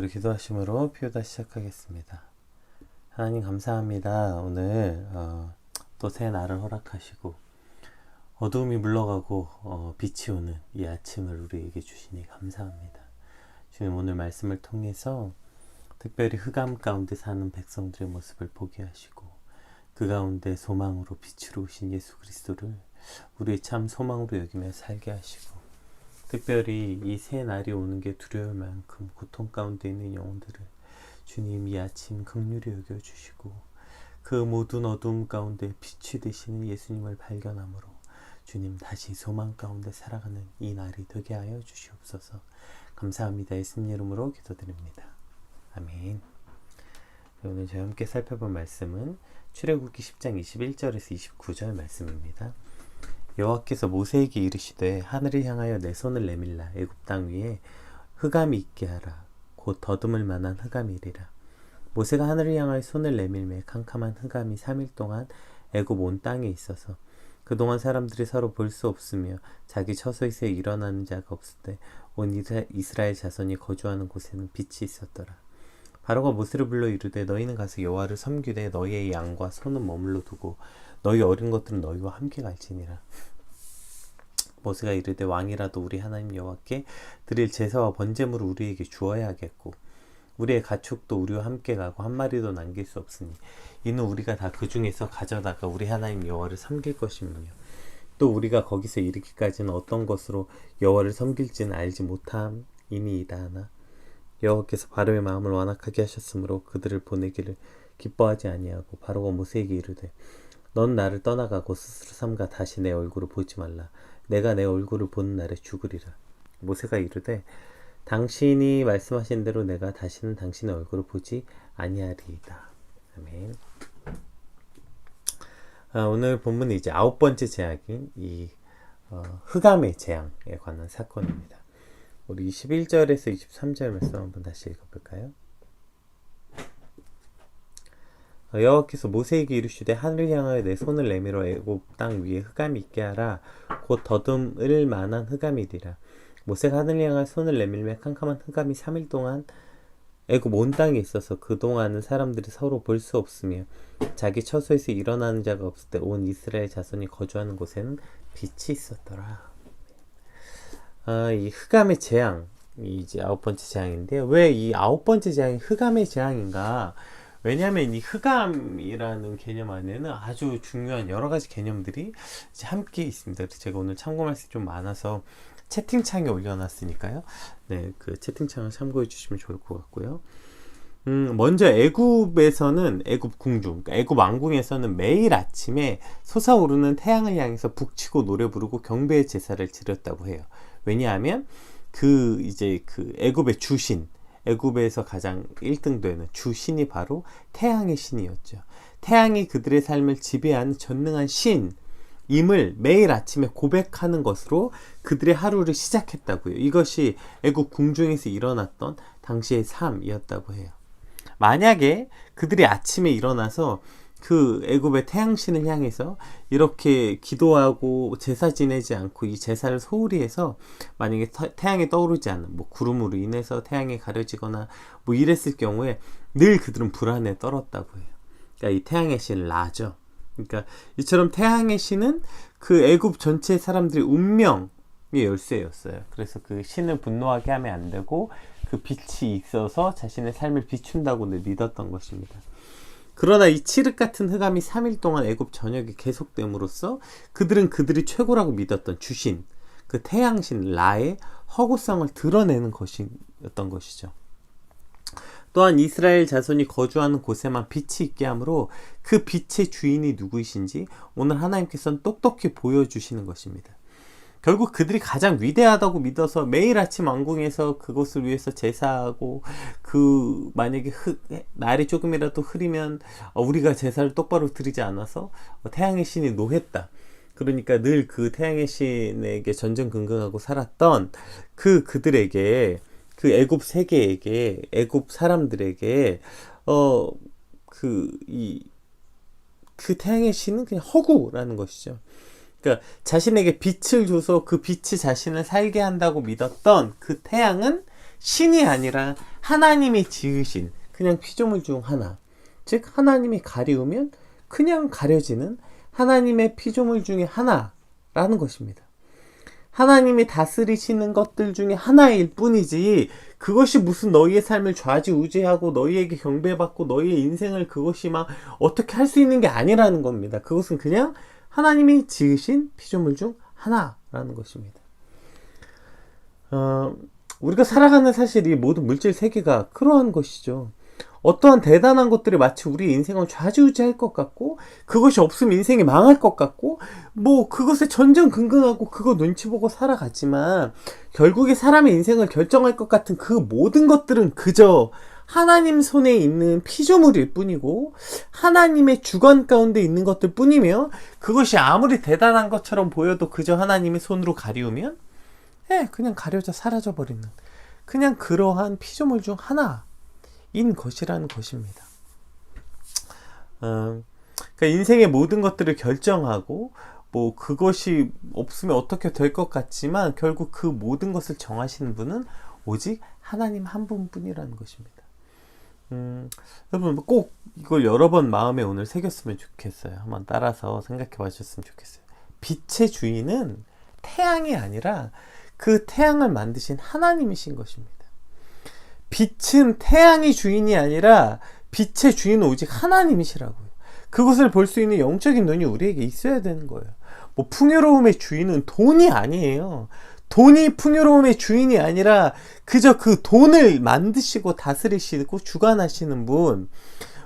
우리 기도하심으로 피우다 시작하겠습니다. 하나님 감사합니다. 오늘 또 새 날을 허락하시고 어두움이 물러가고 빛이 오는 이 아침을 우리에게 주시니 감사합니다. 주님, 오늘 말씀을 통해서 특별히 흑암 가운데 사는 백성들의 모습을 보게 하시고 그 가운데 소망으로 빛으로 오신 예수 그리스도를 우리의 참 소망으로 여기며 살게 하시고, 특별히 이 새 날이 오는 게 두려울 만큼 고통 가운데 있는 영혼들을 주님 이 아침 긍휼히 여겨주시고 그 모든 어두움 가운데 빛이 되시는 예수님을 발견함으로 주님 다시 소망 가운데 살아가는 이 날이 되게 하여 주시옵소서. 감사합니다. 예수님 이름으로 기도드립니다. 아멘. 오늘 저희 함께 살펴볼 말씀은 출애굽기 10장 21절에서 29절 말씀입니다. 여호와께서 모세에게 이르시되 하늘을 향하여 내 손을 내밀라. 애굽 땅 위에 흑암이 있게 하라. 곧 더듬을 만한 흑암이리라. 모세가 하늘을 향하여 손을 내밀매 캄캄한 흑암이 3일 동안 애굽 온 땅에 있어서 그동안 사람들이 서로 볼 수 없으며 자기 처소에서 일어나는 자가 없을 때 온 이스라엘 자손이 거주하는 곳에는 빛이 있었더라. 바로가 모세를 불러 이르되 너희는 가서 여호와를 섬기되 너희의 양과 소는 머물러 두고 너희 어린 것들은 너희와 함께 갈지니라. 모세가 이르되 왕이라도 우리 하나님 여호와께 드릴 제사와 번제물을 우리에게 주어야 하겠고 우리의 가축도 우리와 함께 가고 한 마리도 남길 수 없으니 이는 우리가 다 그 중에서 가져다가 우리 하나님 여호와를 섬길 것이며 또 우리가 거기서 이르기까지는 어떤 것으로 여호와를 섬길지는 알지 못함이니이다 하나 여호와께서 바로의 마음을 완악하게 하셨으므로 그들을 보내기를 기뻐하지 아니하고 바로가 모세에게 이르되 넌 나를 떠나가고 스스로 삼가 다시 내 얼굴을 보지 말라. 내가 내 얼굴을 보는 날에 죽으리라. 모세가 이르되 당신이 말씀하신 대로 내가 다시는 당신의 얼굴을 보지 아니하리이다. 아멘. 오늘 본문은 이제 9번째 재앙인 이 흑암의 재앙에 관한 사건입니다. 우리 21절에서 23절 말씀 한번 다시 읽어볼까요? 여호와께서 모세에게 이르시되 하늘을 향하여 내 손을 내밀어 애굽 땅 위에 흑암이 있게 하라. 곧 더듬을 만한 흑암이리라. 모세가 하늘을 향하여 손을 내밀매 캄캄한 흑암이 3일 동안 애굽 온 땅에 있어서 그동안은 사람들이 서로 볼 수 없으며 자기 처소에서 일어나는 자가 없을 때 온 이스라엘 자손이 거주하는 곳에는 빛이 있었더라. 이 흑암의 재앙이 이제 9번째 재앙인데요. 왜 이 9번째 재앙이 흑암의 재앙인가? 왜냐하면 이 흑암이라는 개념 안에는 아주 중요한 여러 가지 개념들이 이제 함께 있습니다. 제가 오늘 참고 말씀이 좀 많아서 채팅창에 올려놨으니까요. 네, 그 채팅창을 참고해 주시면 좋을 것 같고요. 먼저 애굽에서는 애굽 궁중, 그러니까 애굽 왕궁에서는 매일 아침에 솟아오르는 태양을 향해서 북치고 노래 부르고 경배의 제사를 드렸다고 해요. 왜냐하면 그 애굽의 주신, 애굽에서 가장 1등 되는 주신이 바로 태양의 신이었죠. 태양이 그들의 삶을 지배하는 전능한 신임을 매일 아침에 고백하는 것으로 그들의 하루를 시작했다고요. 이것이 애굽 궁중에서 일어났던 당시의 삶이었다고 해요. 만약에 그들이 아침에 일어나서 그 애굽의 태양신을 향해서 이렇게 기도하고 제사 지내지 않고 이 제사를 소홀히 해서 만약에 태양이 떠오르지 않는 구름으로 인해서 태양이 가려지거나 이랬을 경우에 늘 그들은 불안에 떨었다고 해요. 그러니까 이 태양의 신 라죠. 그러니까 이처럼 태양의 신은 그 애굽 전체 사람들의 운명의 열쇠였어요. 그래서 그 신을 분노하게 하면 안 되고 그 빛이 있어서 자신의 삶을 비춘다고 늘 믿었던 것입니다. 그러나 이 칠흑 같은 흑암이 3일 동안 애굽 전역에 계속됨으로써 그들은 그들이 최고라고 믿었던 주신 그 태양신 라의 허구성을 드러내는 것이었던 것이죠. 또한 이스라엘 자손이 거주하는 곳에만 빛이 있게 하므로 그 빛의 주인이 누구이신지 오늘 하나님께서는 똑똑히 보여주시는 것입니다. 결국 그들이 가장 위대하다고 믿어서 매일 아침 왕궁에서 그것을 위해서 제사하고 만약에 날이 조금이라도 흐리면 우리가 제사를 똑바로 드리지 않아서 태양의 신이 노했다. 그러니까 늘 그 태양의 신에게 전전긍긍하고 살았던 그들에게 그 애굽 세계에게 애굽 사람들에게 그 태양의 신은 그냥 허구라는 것이죠. 그러니까 자신에게 빛을 줘서 그 빛이 자신을 살게 한다고 믿었던 그 태양은 신이 아니라 하나님이 지으신 그냥 피조물 중 하나, 즉 하나님이 가리우면 그냥 가려지는 하나님의 피조물 중에 하나라는 것입니다. 하나님이 다스리시는 것들 중에 하나일 뿐이지 그것이 무슨 너희의 삶을 좌지우지하고 너희에게 경배받고 너희의 인생을 그것이 막 어떻게 할 수 있는 게 아니라는 겁니다. 그것은 그냥 하나님이 지으신 피조물 중 하나라는 것입니다. 우리가 살아가는 사실 이 모든 물질 세계가 그러한 것이죠. 어떠한 대단한 것들이 마치 우리 인생을 좌지우지할 것 같고 그것이 없으면 인생이 망할 것 같고 뭐 그것에 전전긍긍하고 그거 눈치 보고 살아갔지만 결국에 사람의 인생을 결정할 것 같은 그 모든 것들은 그저 하나님 손에 있는 피조물일 뿐이고 하나님의 주관 가운데 있는 것들 뿐이며 그것이 아무리 대단한 것처럼 보여도 그저 하나님의 손으로 가리우면 그냥 가려져 사라져버리는 그냥 그러한 피조물 중 하나인 것이라는 것입니다. 그러니까 인생의 모든 것들을 결정하고 뭐 그것이 없으면 어떻게 될 것 같지만 결국 그 모든 것을 정하시는 분은 오직 하나님 한 분뿐이라는 것입니다. 여러분 꼭 이걸 여러 번 마음에 오늘 새겼으면 좋겠어요. 한번 따라서 생각해 보셨으면 좋겠어요. 빛의 주인은 태양이 아니라 그 태양을 만드신 하나님이신 것입니다. 빛은 태양이 주인이 아니라 빛의 주인은 오직 하나님이시라고요. 그것을 볼 수 있는 영적인 눈이 우리에게 있어야 되는 거예요. 뭐 풍요로움의 주인은 돈이 아니에요. 돈이 풍요로움의 주인이 아니라 그저 그 돈을 만드시고 다스리시고 주관하시는 분.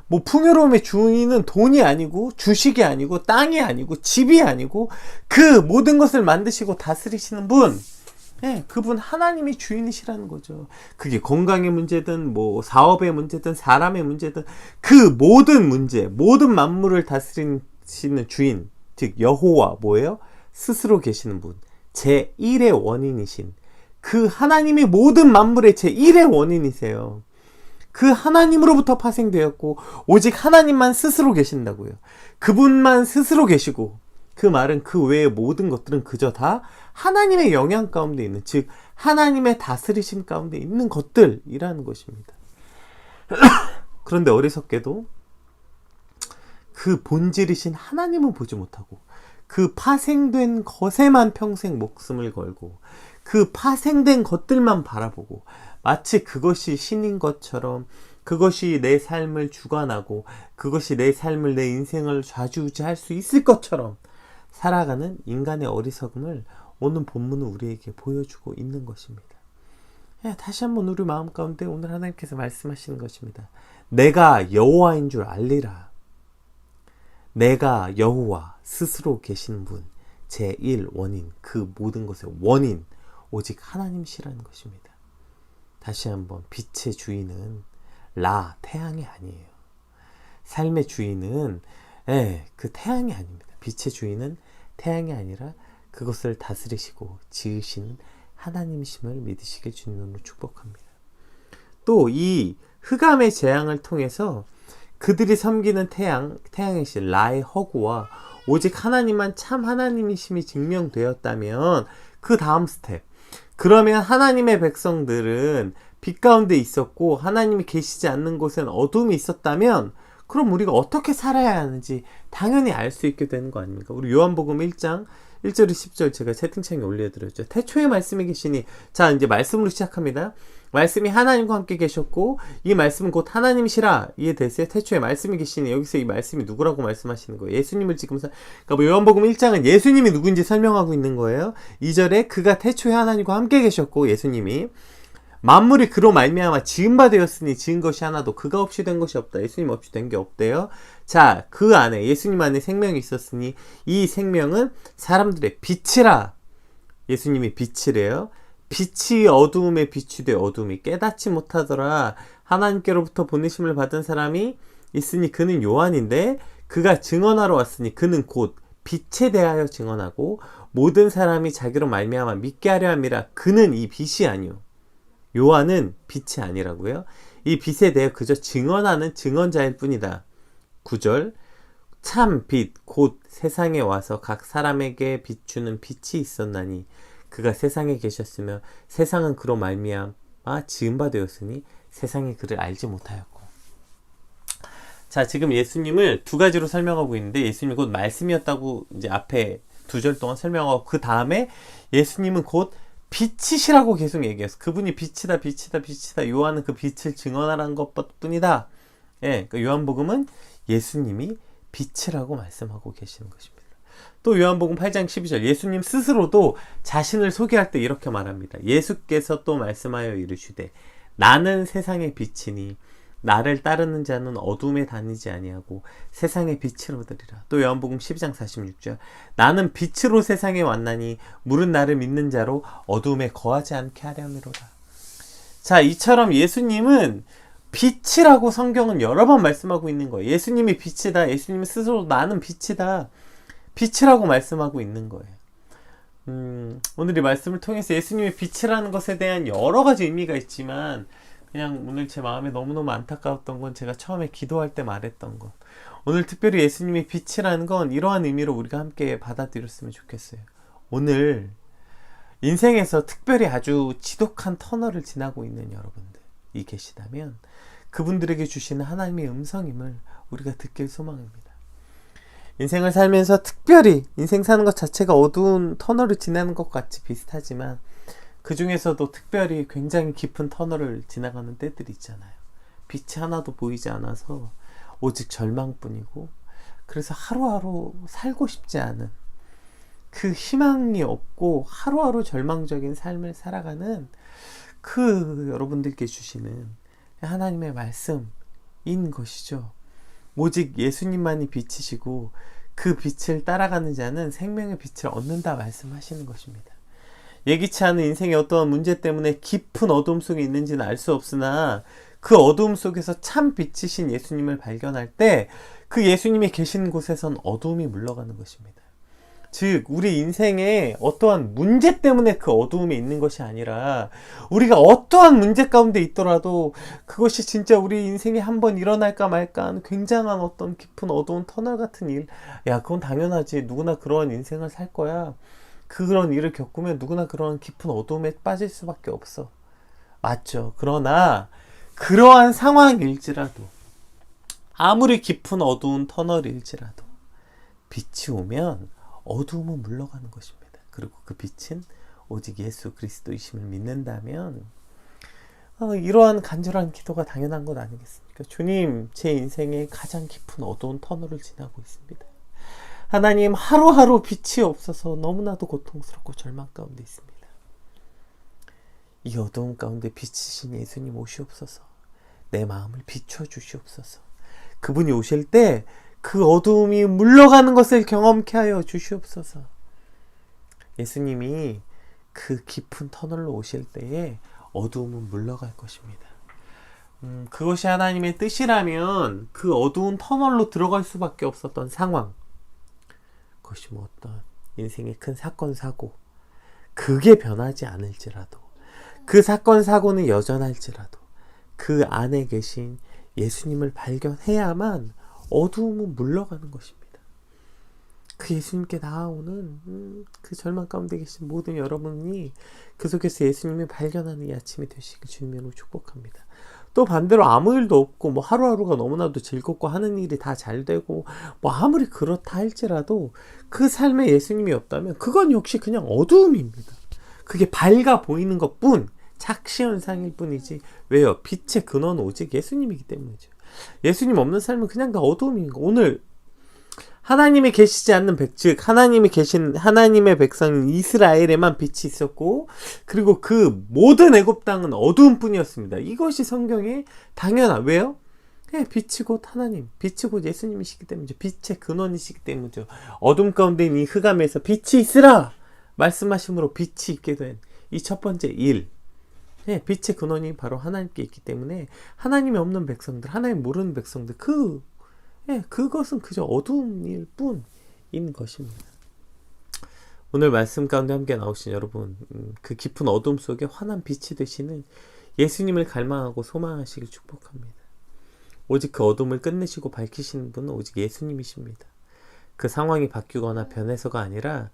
뭐 풍요로움의 주인은 돈이 아니고 주식이 아니고 땅이 아니고 집이 아니고 그 모든 것을 만드시고 다스리시는 분. 그분 하나님이 주인이시라는 거죠. 그게 건강의 문제든 뭐 사업의 문제든 사람의 문제든 그 모든 문제, 모든 만물을 다스리시는 주인, 즉 여호와 뭐예요? 스스로 계시는 분, 제1의 원인이신 그 하나님이 모든 만물의 제1의 원인이세요. 그 하나님으로부터 파생되었고 오직 하나님만 스스로 계신다고요. 그분만 스스로 계시고 그 말은 그 외의 모든 것들은 그저 다 하나님의 영향 가운데 있는, 즉 하나님의 다스리심 가운데 있는 것들이라는 것입니다. 그런데 어리석게도 그 본질이신 하나님은 보지 못하고 그 파생된 것에만 평생 목숨을 걸고 그 파생된 것들만 바라보고 마치 그것이 신인 것처럼 그것이 내 삶을 주관하고 그것이 내 삶을 내 인생을 좌지우지할 수 있을 것처럼 살아가는 인간의 어리석음을 오늘 본문은 우리에게 보여주고 있는 것입니다. 다시 한번 우리 마음 가운데 오늘 하나님께서 말씀하시는 것입니다. 내가 여호와인 줄 알리라. 내가 여호와 스스로 계신 분, 제1 원인, 그 모든 것의 원인 오직 하나님이시라는 것입니다. 다시 한번 빛의 주인은 태양이 아니에요. 삶의 주인은 그 태양이 아닙니다. 빛의 주인은 태양이 아니라 그것을 다스리시고 지으시는 하나님이심을 믿으시길 주님으로 축복합니다. 또 이 흑암의 재앙을 통해서 그들이 섬기는 태양의 신 라의 허구와 오직 하나님만 참 하나님이심이 증명되었다면 그 다음 스텝, 그러면 하나님의 백성들은 빛 가운데 있었고 하나님이 계시지 않는 곳엔 어둠이 있었다면 그럼 우리가 어떻게 살아야 하는지 당연히 알 수 있게 되는 거 아닙니까? 우리 요한복음 1장 1절 10절 제가 채팅창에 올려드렸죠. 태초에 말씀이 계시니, 자 이제 말씀으로 시작합니다. 말씀이 하나님과 함께 계셨고 이 말씀은 곧 하나님이시라. 이해되세요? 태초에 말씀이 계시니, 여기서 이 말씀이 누구라고 말씀하시는 거예요? 예수님을 지금 그러니까 뭐 요한복음 1장은 예수님이 누군지 설명하고 있는 거예요. 2절에 그가 태초에 하나님과 함께 계셨고, 예수님이 만물이 그로 말미암아 지은 바 되었으니 지은 것이 하나도 그가 없이 된 것이 없다. 예수님 없이 된 게 없대요. 자, 그 안에 예수님 안에 생명이 있었으니 이 생명은 사람들의 빛이라. 예수님이 빛이래요. 빛이 어두움에 비추되 어두움이 깨닫지 못하더라. 하나님께로부터 보내심을 받은 사람이 있으니 그는 요한인데 그가 증언하러 왔으니 그는 곧 빛에 대하여 증언하고 모든 사람이 자기로 말미암아 믿게 하려 함이라. 그는 이 빛이 아니요. 요한은 빛이 아니라고요. 이 빛에 대해 그저 증언하는 증언자일 뿐이다. 9절 참 빛 곧 세상에 와서 각 사람에게 비추는 빛이 있었나니 그가 세상에 계셨으며 세상은 그로 말미암아 지은 바 되었으니 세상이 그를 알지 못하였고. 자, 지금 예수님을 두 가지로 설명하고 있는데, 예수님이 곧 말씀이었다고 이제 앞에 2절 동안 설명하고, 그 다음에 예수님은 곧 빛이시라고 계속 얘기했어. 그분이 빛이다, 빛이다, 빛이다. 요한은 그 빛을 증언하라는 것뿐이다. 예, 그 요한복음은 예수님이 빛이라고 말씀하고 계시는 것입니다. 또 요한복음 8장 12절, 예수님 스스로도 자신을 소개할 때 이렇게 말합니다. 예수께서 또 말씀하여 이르시되 나는 세상의 빛이니 나를 따르는 자는 어둠에 다니지 아니하고 세상의 빛으로 되리라. 또 요한복음 12장 46절, 나는 빛으로 세상에 왔나니 물은 나를 믿는 자로 어둠에 거하지 않게 하려니로다. 자, 이처럼 예수님은 빛이라고 성경은 여러 번 말씀하고 있는 거예요. 예수님이 빛이다. 예수님 스스로 나는 빛이다. 빛이라고 말씀하고 있는 거예요. 오늘 이 말씀을 통해서 예수님의 빛이라는 것에 대한 여러 가지 의미가 있지만, 그냥 오늘 제 마음에 너무너무 안타까웠던 건 제가 처음에 기도할 때 말했던 것. 오늘 특별히 예수님의 빛이라는 건 이러한 의미로 우리가 함께 받아들였으면 좋겠어요. 오늘 인생에서 특별히 아주 지독한 터널을 지나고 있는 여러분들이 계시다면 그분들에게 주시는 하나님의 음성임을 우리가 듣길 소망합니다. 인생을 살면서 특별히 인생 사는 것 자체가 어두운 터널을 지나는 것 같이 비슷하지만 그 중에서도 특별히 굉장히 깊은 터널을 지나가는 때들이 있잖아요. 빛이 하나도 보이지 않아서 오직 절망뿐이고, 그래서 하루하루 살고 싶지 않은, 그 희망이 없고 하루하루 절망적인 삶을 살아가는 그 여러분들께 주시는 하나님의 말씀인 것이죠. 오직 예수님만이 빛이시고 그 빛을 따라가는 자는 생명의 빛을 얻는다 말씀하시는 것입니다. 예기치 않은 인생의 어떠한 문제 때문에 깊은 어둠 속에 있는지는 알 수 없으나 그 어두움 속에서 참 빛이신 예수님을 발견할 때 그 예수님이 계신 곳에선 어두움이 물러가는 것입니다. 즉 우리 인생에 어떠한 문제 때문에 그 어두움에 있는 것이 아니라, 우리가 어떠한 문제 가운데 있더라도 그것이 진짜 우리 인생에 한번 일어날까 말까 하는 굉장한 어떤 깊은 어두운 터널 같은 일, 그건 당연하지, 누구나 그런 인생을 살 거야, 그런 일을 겪으면 누구나 그런 깊은 어두움에 빠질 수밖에 없어. 맞죠. 그러나 그러한 상황일지라도, 아무리 깊은 어두운 터널일지라도 빛이 오면 어두움은 물러가는 것입니다. 그리고 그 빛은 오직 예수 그리스도이심을 믿는다면 이러한 간절한 기도가 당연한 것 아니겠습니까? 주님, 제 인생에 가장 깊은 어두운 터널을 지나고 있습니다. 하나님, 하루하루 빛이 없어서 너무나도 고통스럽고 절망 가운데 있습니다. 이 어두움 가운데 빛이신 예수님 오시옵소서. 내 마음을 비춰주시옵소서. 그분이 오실 때 그 어두움이 물러가는 것을 경험케 하여 주시옵소서. 예수님이 그 깊은 터널로 오실 때에 어두움은 물러갈 것입니다. 그것이 하나님의 뜻이라면 그 어두운 터널로 들어갈 수밖에 없었던 상황, 그것이 뭐 어떤 인생의 큰 사건 사고, 그게 변하지 않을지라도, 그 사건 사고는 여전할지라도 그 안에 계신 예수님을 발견해야만 어두움은 물러가는 것입니다. 그 예수님께 나아오는 그 절망 가운데 계신 모든 여러분이 그 속에서 예수님을 발견하는 이 아침이 되시길 주님으로 축복합니다. 또 반대로 아무 일도 없고 하루하루가 너무나도 즐겁고 하는 일이 다 잘 되고 아무리 그렇다 할지라도 그 삶에 예수님이 없다면 그건 역시 그냥 어두움입니다. 그게 밝아 보이는 것뿐, 착시현상일 뿐이지. 왜요? 빛의 근원은 오직 예수님이기 때문이죠. 예수님 없는 삶은 그냥 다 어두움인 거. 오늘 하나님이 계시지 않는 즉 하나님이 계신 하나님의 백성인 이스라엘에만 빛이 있었고, 그리고 그 모든 애굽 땅은 어두움뿐이었습니다. 이것이 성경의 당연한, 왜요? 빛이 곧 하나님, 빛이 곧 예수님이시기 때문이죠. 빛의 근원이시기 때문이죠. 어둠 가운데 있는 이 흑암에서 빛이 있으라 말씀하심으로 빛이 있게 된 이 첫 번째 일, 빛의 근원이 바로 하나님께 있기 때문에 하나님이 없는 백성들, 하나님 모르는 백성들, 그것은 그저 어두운 일 뿐인 것입니다. 오늘 말씀 가운데 함께 나오신 여러분, 그 깊은 어둠 속에 환한 빛이 되시는 예수님을 갈망하고 소망하시길 축복합니다. 오직 그 어둠을 끝내시고 밝히시는 분은 오직 예수님이십니다. 그 상황이 바뀌거나 변해서가 아니라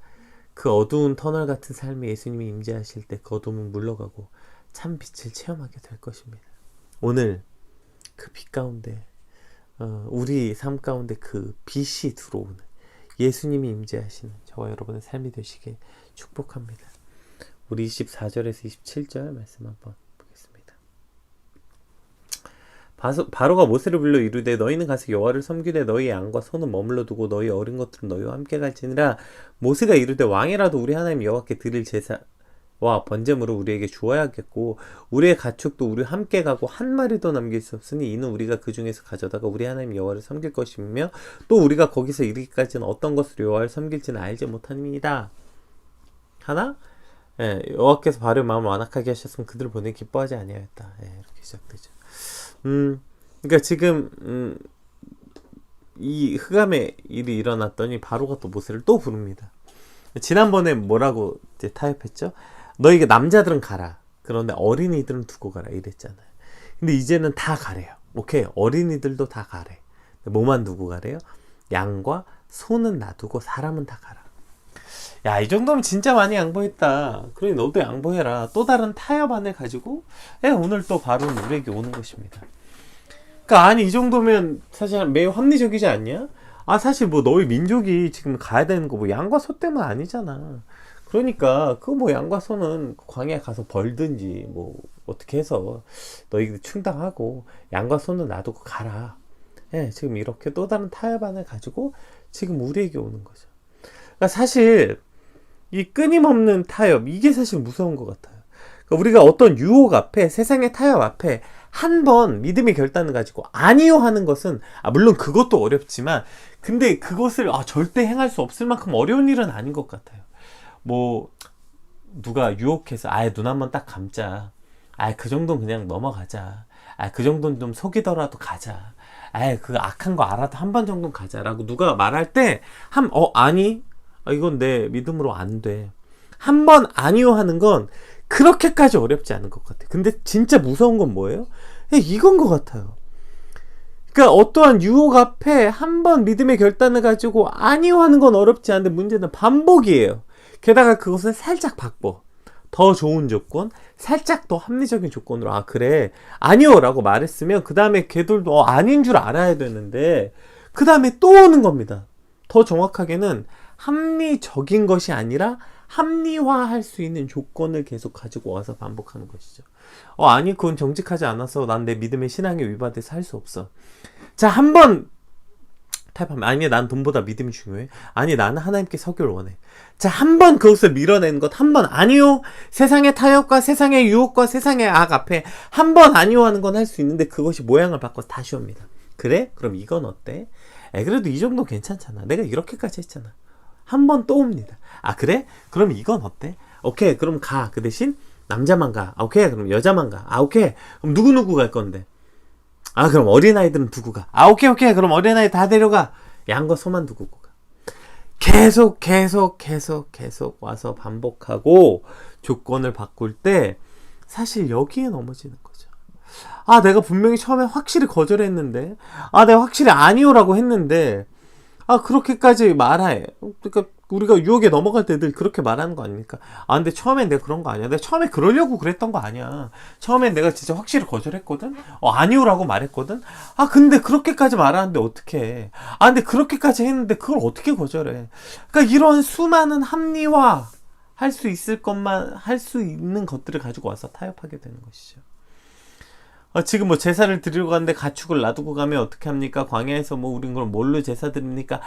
그 어두운 터널 같은 삶에 예수님이 임재하실 때 그 어둠은 물러가고 참 빛을 체험하게 될 것입니다. 오늘 그 빛 가운데 우리 삶 가운데 그 빛이 들어오는 예수님이 임재하시는 저와 여러분의 삶이 되시길 축복합니다. 우리 24절에서 27절 말씀 한번 보겠습니다. 바로가 모세를 불러 이르되 너희는 가서 여호와를 섬기되 너희 양과 소는 머물러 두고 너희 어린 것들은 너희와 함께 갈지니라. 모세가 이르되 왕이라도 우리 하나님 여호와께 드릴 제사와 번제물을 우리에게 주어야겠고 우리의 가축도 우리와 함께 가고 한 마리도 남길 수 없으니 이는 우리가 그 중에서 가져다가 우리 하나님 여호와를 섬길 것이며 또 우리가 거기서 이르기까지는 어떤 것으로 여호와를 섬길지는 알지 못함이니이다. 하나? 예, 여호와께서 바로의 마음을 완악하게 하셨으면 그들을 보내 기뻐하지 아니하였다. 예, 이렇게 시작되죠. 그러니까 지금 이 흑암의 일이 일어났더니 바로가 또 모세를 또 부릅니다. 지난번에 뭐라고 이제 타협했죠? 너희가 남자들은 가라. 그런데 어린이들은 두고 가라 이랬잖아요. 근데 이제는 다 가래요. 오케이, 어린이들도 다 가래. 뭐만 두고 가래요? 양과 소는 놔두고 사람은 다 가라. 야, 이 정도면 진짜 많이 양보했다. 그러니 너도 양보해라. 또 다른 타협안을 가지고 오늘 또 바로는 우리에게 오는 것입니다. 그러니까 아니 이 정도면 사실 매우 합리적이지 않냐? 사실 뭐 너희 민족이 지금 가야 되는 거 뭐 양과 소 때문 아니잖아. 그러니까 그 뭐 양과 소는 광야에 가서 벌든지 뭐 어떻게 해서 너희들 충당하고 양과 소는 놔두고 가라. 지금 이렇게 또 다른 타협안을 가지고 지금 우리에게 오는 거죠. 그러니까 사실 이 끊임없는 타협, 이게 사실 무서운 것 같아요. 그러니까 우리가 어떤 유혹 앞에, 세상의 타협 앞에 한 번 믿음의 결단을 가지고 아니요 하는 것은 물론 그것도 어렵지만 근데 그것을 절대 행할 수 없을 만큼 어려운 일은 아닌 것 같아요. 뭐 누가 유혹해서 눈 한번 딱 감자, 그 정도는 그냥 넘어가자, 그 정도는 좀 속이더라도 가자, 그 악한 거 알아도 한 번 정도는 가자라고 누가 말할 때 아니 이건 내 믿음으로 안 돼. 한 번 아니요 하는 건 그렇게까지 어렵지 않은 것 같아요. 근데 진짜 무서운 건 뭐예요? 이건 것 같아요. 그러니까 어떠한 유혹 앞에 한 번 믿음의 결단을 가지고 아니요 하는 건 어렵지 않은데 문제는 반복이에요. 게다가 그것을 살짝 바꿔. 더 좋은 조건, 살짝 더 합리적인 조건으로 그래 아니요 라고 말했으면 그 다음에 걔들도 아닌 줄 알아야 되는데 그 다음에 또 오는 겁니다. 더 정확하게는 합리적인 것이 아니라 합리화할 수 있는 조건을 계속 가지고 와서 반복하는 것이죠. 아니 그건 정직하지 않아서 난 내 믿음의 신앙에 위반돼서 할 수 없어. 자, 한번 타협하면 아니 난 돈보다 믿음이 중요해. 아니 나는 하나님께 서기를 원해. 자, 한 번 그것을 밀어내는 것 한 번 아니요. 세상의 타협과 세상의 유혹과 세상의 악 앞에 한 번 아니요 하는 건 할 수 있는데 그것이 모양을 바꿔서 다시 옵니다. 그래? 그럼 이건 어때? 그래도 이 정도 괜찮잖아. 내가 이렇게까지 했잖아. 한 번 또 옵니다. 그래? 그럼 이건 어때? 오케이, 그럼 가. 그 대신 남자만 가. 오케이, 그럼 여자만 가. 오케이. 그럼 누구 갈 건데? 그럼 어린아이들은 두고 가. 오케이. 그럼 어린아이 다 데려가. 양과 소만 두고 가. 계속 와서 반복하고 조건을 바꿀 때 사실 여기에 넘어지는 거죠. 내가 분명히 처음에 확실히 거절했는데, 내가 확실히 아니오라고 했는데, 그렇게까지 말해. 그러니까 우리가 유혹에 넘어갈 때 늘 그렇게 말하는 거 아닙니까? 근데 처음엔 내가 그런 거 아니야. 내가 처음에 그러려고 그랬던 거 아니야. 처음엔 내가 진짜 확실히 거절했거든? 아니오라고 말했거든? 근데 그렇게까지 말하는데 어떡해. 근데 그렇게까지 했는데 그걸 어떻게 거절해. 그러니까 이런 수많은 합리화 할 수 있을 것만, 할 수 있는 것들을 가지고 와서 타협하게 되는 것이죠. 지금 뭐 제사를 드리러 가는데 가축을 놔두고 가면 어떻게 합니까? 광야에서 우린 그럼 뭘로 제사 드립니까?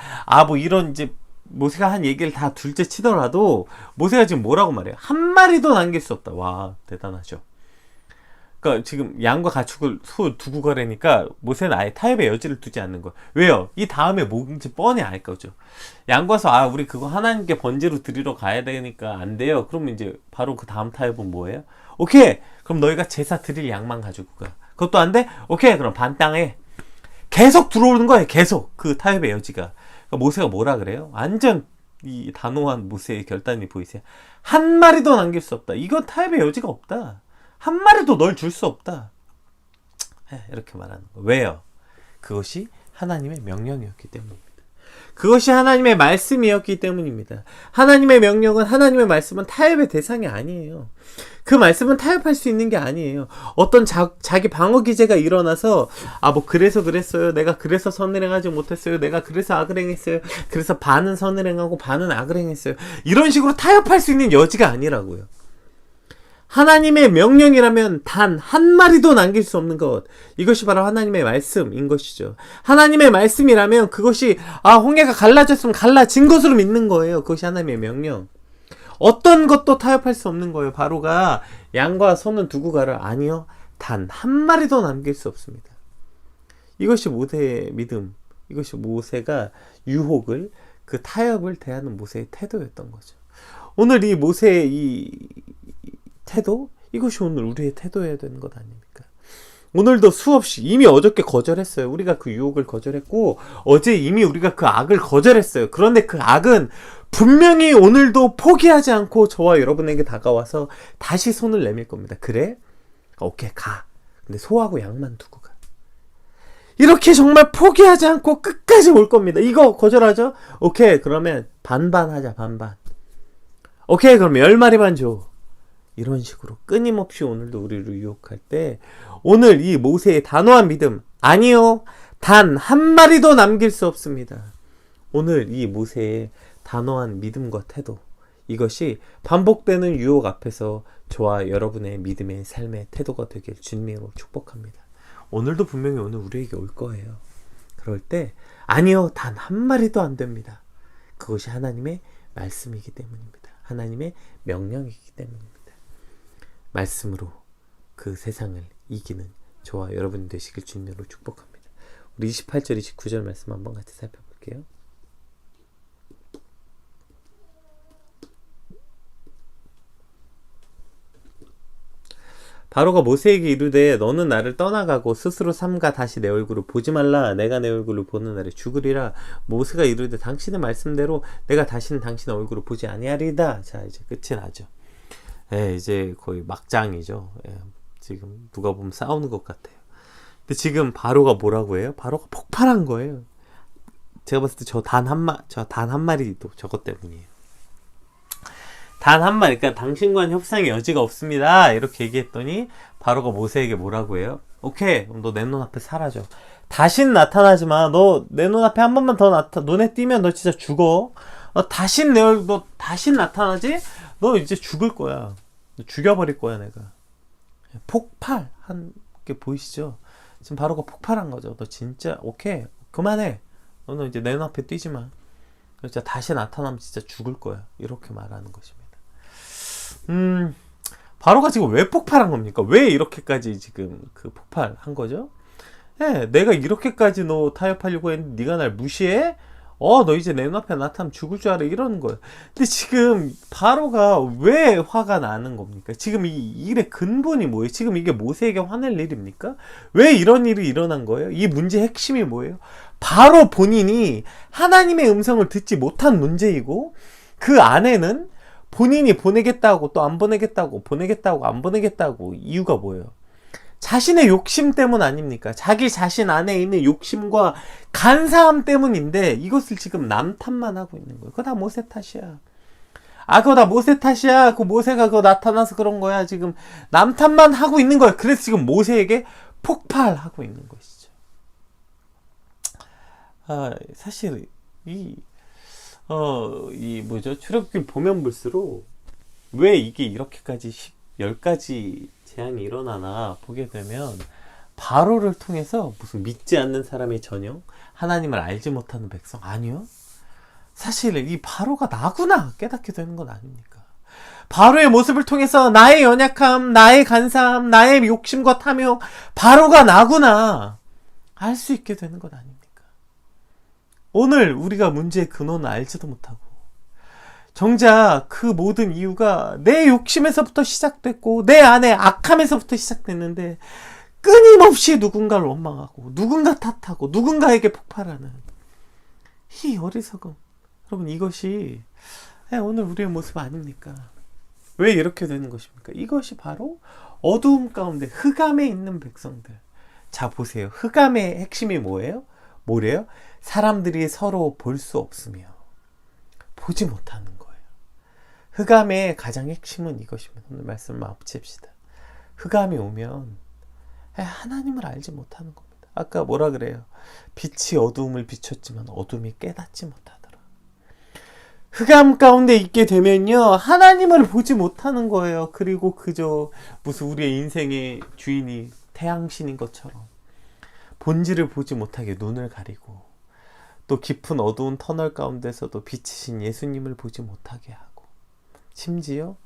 뭐 이런 이제 모세가 한 얘기를 다 둘째 치더라도 모세가 지금 뭐라고 말해요? 한 마리도 남길 수 없다. 와, 대단하죠. 그러니까 지금 양과 가축을 두고 가라니까 모세는 아예 타협의 여지를 두지 않는 거예요. 왜요? 이 다음에 뭔지 뻔히 알 거죠. 양과 소 우리 그거 하나님께 번제로 드리러 가야 되니까 안 돼요. 그러면 이제 바로 그 다음 타협은 뭐예요? 오케이, 그럼 너희가 제사 드릴 양만 가지고 가. 그것도 안 돼? 오케이, 그럼 반 땅에. 계속 들어오는 거예요. 계속 그 타협의 여지가. 그러니까 모세가 뭐라 그래요? 완전 이 단호한 모세의 결단이 보이세요? 한 마리도 남길 수 없다. 이건 타협의 여지가 없다. 한 마리도 널 줄 수 없다. 이렇게 말하는 거예요. 왜요? 그것이 하나님의 명령이었기 때문입니다. 그것이 하나님의 말씀이었기 때문입니다. 하나님의 명령은, 하나님의 말씀은 타협의 대상이 아니에요. 그 말씀은 타협할 수 있는 게 아니에요. 어떤 자기 방어 기제가 일어나서 뭐 그래서 그랬어요. 내가 그래서 선을 행하지 못했어요. 내가 그래서 악을 행했어요. 그래서 반은 선을 행하고 반은 악을 행했어요. 이런 식으로 타협할 수 있는 여지가 아니라고요. 하나님의 명령이라면 단 한 마리도 남길 수 없는 것, 이것이 바로 하나님의 말씀인 것이죠. 하나님의 말씀이라면 그것이 홍해가 갈라졌으면 갈라진 것으로 믿는 거예요. 그것이 하나님의 명령. 어떤 것도 타협할 수 없는 거예요. 바로가 양과 소는 두고 가라. 아니요. 단 한 마리도 남길 수 없습니다. 이것이 모세의 믿음, 이것이 모세가 유혹을, 그 타협을 대하는 모세의 태도였던 거죠. 오늘 이 모세의 이 태도, 이것이 오늘 우리의 태도여야 되는 것 아닙니까? 오늘도 수없이, 이미 어저께 거절했어요. 우리가 그 유혹을 거절했고, 어제 이미 우리가 그 악을 거절했어요. 그런데 그 악은 분명히 오늘도 포기하지 않고 저와 여러분에게 다가와서 다시 손을 내밀 겁니다. 그래? 오케이, 가. 근데 소하고 양만 두고 가. 이렇게 정말 포기하지 않고 끝까지 올 겁니다. 이거 거절하죠? 오케이, 그러면 반반 하자, 반반. 오케이, 그럼 10마리만 줘. 이런 식으로 끊임없이 오늘도 우리를 유혹할 때, 오늘 이 모세의 단호한 믿음, 아니요, 단 한 마리도 남길 수 없습니다. 오늘 이 모세의 단호한 믿음과 태도, 이것이 반복되는 유혹 앞에서 저와 여러분의 믿음의 삶의 태도가 되길 주님으로 축복합니다. 오늘도 분명히 오늘 우리에게 올 거예요. 그럴 때 아니요, 단 한 마리도 안 됩니다. 그것이 하나님의 말씀이기 때문입니다. 하나님의 명령이기 때문입니다. 말씀으로 그 세상을 이기는 저와 여러분 되시길 주님으로 축복합니다. 우리 28절 29절 말씀 한번 같이 살펴볼게요. 바로가 모세에게 이르되 너는 나를 떠나가고 스스로 삼가 다시 내 얼굴을 보지 말라. 내가 내 얼굴을 보는 날에 죽으리라. 모세가 이르되 당신의 말씀대로 내가 다시는 당신의 얼굴을 보지 아니하리이다. 자, 이제 끝이 나죠. 이제 거의 막장이죠. 지금 누가 보면 싸우는 것 같아요. 근데 지금 바로가 뭐라고 해요? 바로가 폭발한 거예요. 제가 봤을 때 저 단 한 마리도 저것 때문이에요. 단 한 마리, 그러니까 당신과는 협상의 여지가 없습니다. 이렇게 얘기했더니 바로가 모세에게 뭐라고 해요? 오케이, 그럼 너 내 눈앞에 사라져. 다신 나타나지 마. 너 내 눈앞에 한 번만 더 눈에 띄면 너 진짜 죽어. 너 다신 나타나지? 너 이제 죽을 거야. 너 죽여버릴 거야, 내가. 폭발한 게 보이시죠? 지금 바로가 폭발한 거죠. 너 진짜 오케이, 그만해. 너는 이제 내 눈앞에 뛰지 마. 진짜 다시 나타나면 진짜 죽을 거야. 이렇게 말하는 것입니다. 바로가 지금 왜 폭발한 겁니까? 왜 이렇게까지 지금 그 폭발한 거죠? 내가 이렇게까지 너 타협하려고 했는데 네가 날 무시해? 너 이제 내 눈앞에 나타나면 죽을 줄 알아. 이러는 거예요. 근데 지금 바로가 왜 화가 나는 겁니까? 지금 이 일의 근본이 뭐예요? 지금 이게 모세에게 화낼 일입니까? 왜 이런 일이 일어난 거예요? 이 문제의 핵심이 뭐예요? 바로 본인이 하나님의 음성을 듣지 못한 문제이고, 그 안에는 본인이 보내겠다고 또 안 보내겠다고, 보내겠다고 안 보내겠다고, 이유가 뭐예요? 자신의 욕심 때문 아닙니까? 자기 자신 안에 있는 욕심과 간사함 때문인데, 이것을 지금 남 탓만 하고 있는 거예요. 그거 다 모세 탓이야. 그거 다 모세 탓이야. 그 모세가 그거 나타나서 그런 거야. 지금 남 탓만 하고 있는 거야. 그래서 지금 모세에게 폭발하고 있는 것이죠. 사실 출애굽기 보면 볼수록 왜 이게 이렇게까지 10가지 재앙이 일어나나 보게 되면, 바로를 통해서 무슨 믿지 않는 사람의 전형, 하나님을 알지 못하는 백성, 아니요. 사실 이 바로가 나구나 깨닫게 되는 건 아닙니까? 바로의 모습을 통해서 나의 연약함, 나의 간사함, 나의 욕심과 탐욕, 바로가 나구나 알 수 있게 되는 것 아닙니까? 오늘 우리가 문제의 근원을 알지도 못하고, 정작 그 모든 이유가 내 욕심에서부터 시작됐고 내 안에 악함에서부터 시작됐는데, 끊임없이 누군가를 원망하고 누군가 탓하고 누군가에게 폭발하는 이 어리석음, 여러분, 이것이 오늘 우리의 모습 아닙니까? 왜 이렇게 되는 것입니까? 이것이 바로 어두움 가운데 흑암에 있는 백성들. 자, 보세요. 흑암의 핵심이 뭐예요? 뭐래요? 사람들이 서로 볼 수 없으며 보지 못하는 거예요. 흑암의 가장 핵심은 이것입니다. 오늘 말씀을 마칩시다. 흑암이 오면 하나님을 알지 못하는 겁니다. 아까 뭐라 그래요? 빛이 어두움을 비췄지만 어둠이 깨닫지 못하더라. 흑암 가운데 있게 되면요, 하나님을 보지 못하는 거예요. 그리고 그저 무슨 우리의 인생의 주인이 태양신인 것처럼 본질을 보지 못하게 눈을 가리고, 또 깊은 어두운 터널 가운데서도 빛이신 예수님을 보지 못하게 하고, 심지어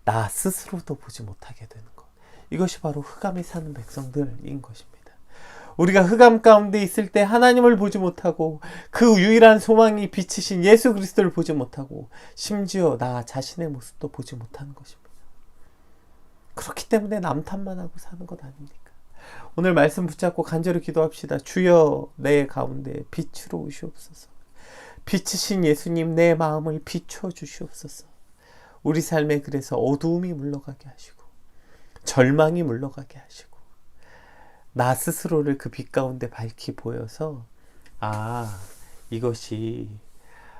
나 스스로도 보지 못하게 되는 것. 이것이 바로 흑암에 사는 백성들인 것입니다. 우리가 흑암 가운데 있을 때 하나님을 보지 못하고, 그 유일한 소망이 빛이신 예수 그리스도를 보지 못하고, 심지어 나 자신의 모습도 보지 못하는 것입니다. 그렇기 때문에 남탓만 하고 사는 것 아닙니까? 오늘 말씀 붙잡고 간절히 기도합시다. 주여, 내 가운데 빛으로 오시옵소서. 빛이신 예수님, 내 마음을 비춰 주시옵소서. 우리 삶에 그래서 어두움이 물러가게 하시고, 절망이 물러가게 하시고, 나 스스로를 그 빛 가운데 밝히 보여서, 이것이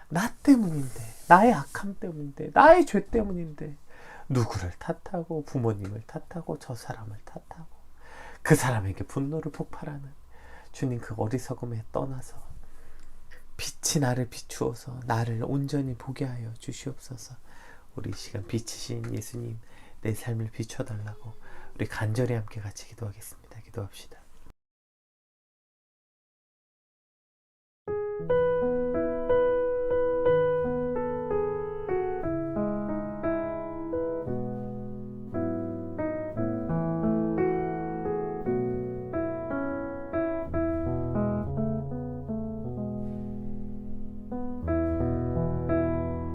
나 때문인데, 나의 악함 때문인데, 나의 죄 때문인데, 누구를 탓하고, 부모님을 탓하고, 저 사람을 탓하고, 그 사람에게 분노를 폭발하는 주님, 그 어리석음에 떠나서 빛이 나를 비추어서 나를 온전히 보게 하여 주시옵소서. 우리 이 시간 빛이신 예수님, 내 삶을 비춰달라고 우리 간절히 함께 같이 기도하겠습니다. 기도합시다.